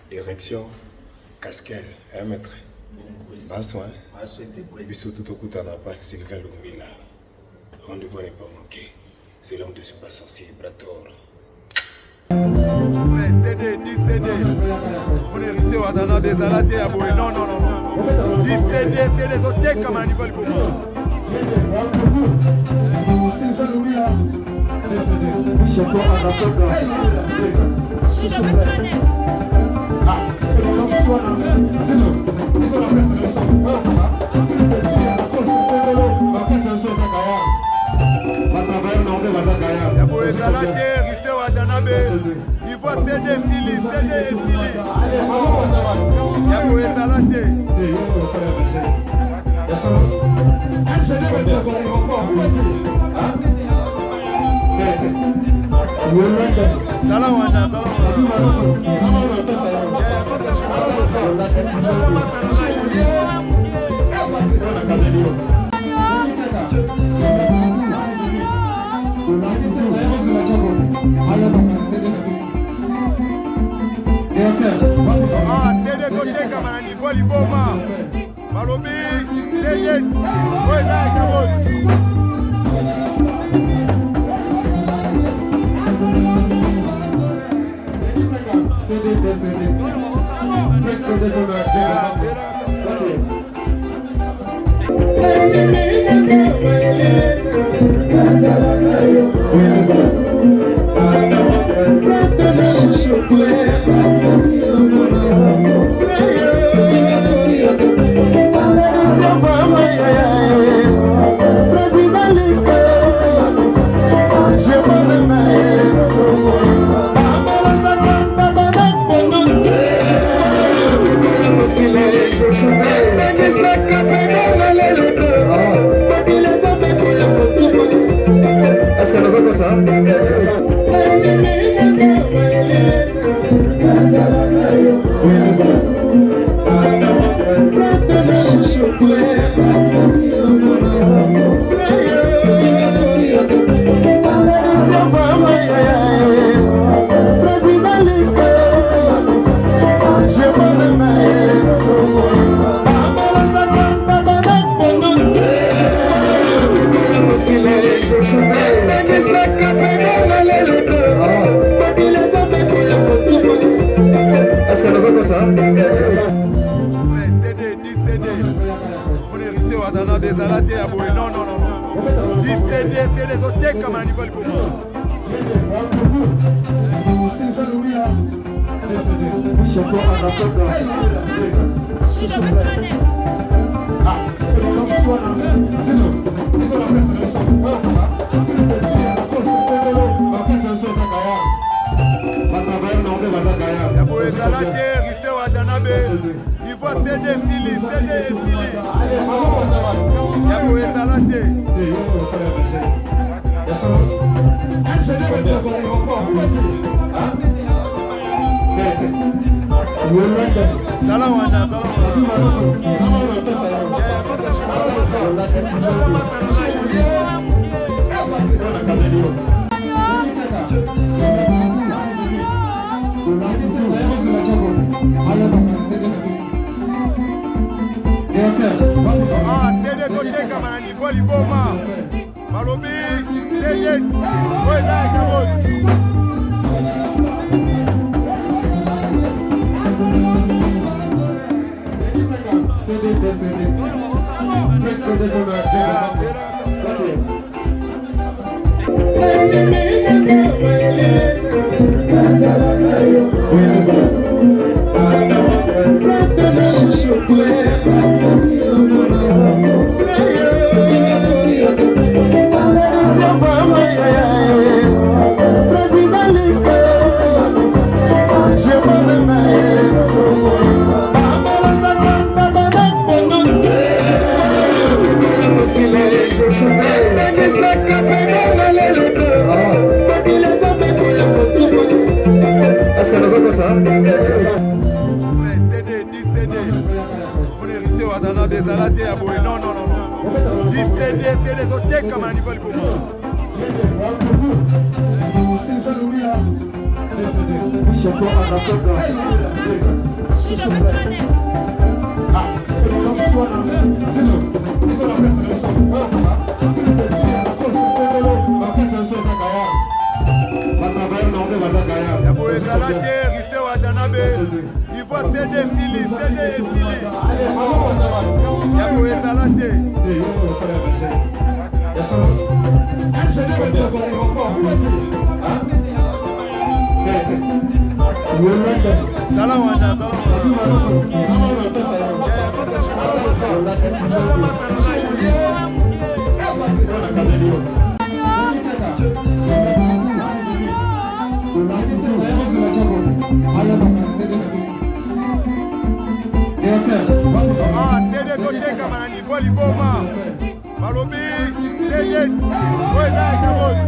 Direction Casquel, un maître. Basso, hein? Bissot tout au coup, t'en as pas Sylvain Longmila. Rendez-vous n'est pas manqué. C'est l'homme de ce pas sorcier, Brator. CD, 10 CD. On est resté à Dana des Alaté à Boé. Non, non, non, non. 10 CD, c'est des hôtels comme un niveau de boulot. Sylvain Longmila. Choco à la côte. Ah, c'est nous. Ils sont la presse de son. Boé Alaté, resté à Dana niveau CD, Sili, CD et Sili. Boé Alaté. Salawana, CD côté comme un niveau liboma. Balobi, CD, Oeza et Kabos. CD, 10 CD. On est resté à Dana des Alaté à Boé. Non, non, non, non. 10 CD, c'est des hôtels comme un niveau de boulot. Sylvain Longmila. Choco à la côte. Ah, c'est nous. Ils sont la presse de son. Boé Alaté, resté à Dana niveau CD, Sili, CD et Sili. Boé Alaté. Salawana, CD côté comme un niveau liboma. Balobi, CD, Oeza et Kabos. CD, 10 CD. On est resté à Dana des Alaté à Boé. Non, non, non, non. 10 CD, c'est des hôtels comme un niveau de boulot. Sylvain Longmila. Choco à la côte. Ah, et dans ce soir, c'est nous. Ils sont la presse de son. Yabo ezalate Rise Watanabe niveau CD Sili CD Sili Yabo ezalate Salam wana CD Zoteka mana niveau liboma Balobi CD Weza Kabos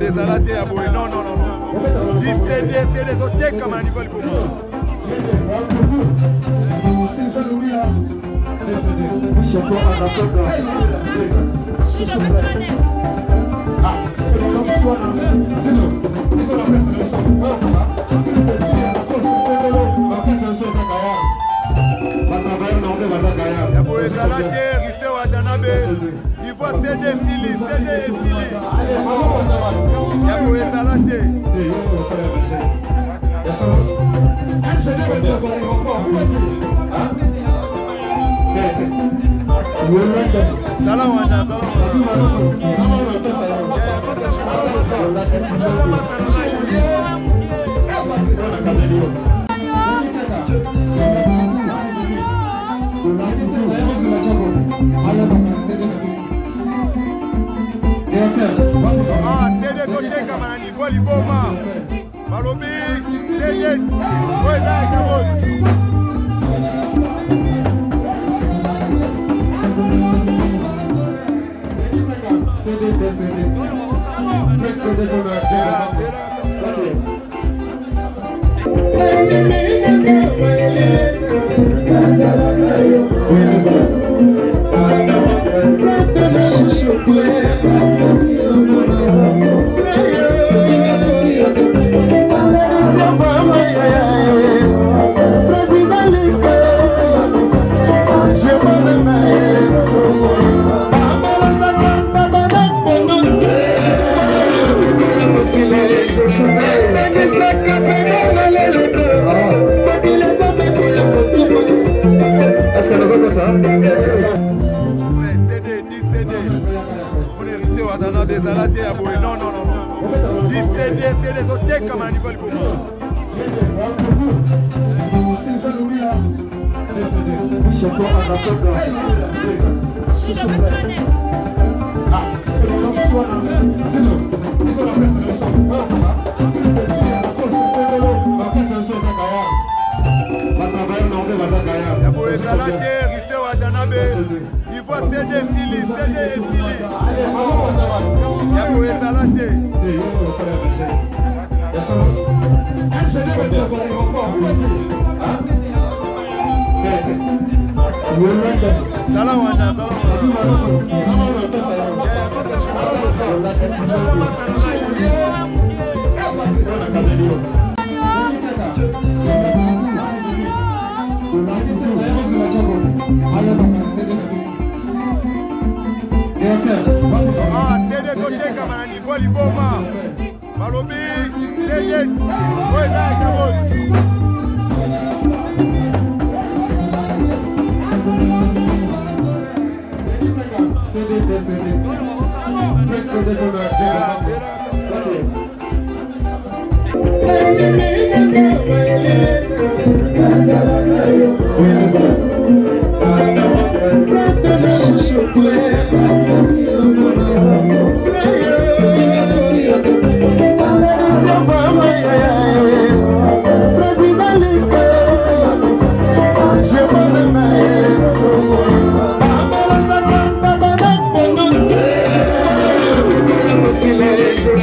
Zalate ya boy non 10 CD Zoteka mana niveau liboma Choco à la côte. Ah, et dans ce soir, c'est nous. Ils sont la presse de son. Yabo ezalate Rise Watanabe niveau CD Sili CD Sili Yabo ezalate Salam wana CD Zoteka mana niveau liboma Balobi CD Weza Kabos Zalate ya boy non 10 CD Zoteka mana niveau liboma Choco à la côte. Ah, et dans ce soir, c'est nous. Ils sont la presse de son. Yabo ezalate Rise Watanabe niveau CD Sili CD Sili Yabo ezalate Salam wana CD Zoteka mana niveau liboma Balobi CD Weza Kabos des CD. 5 CD qu'on a Silêncio,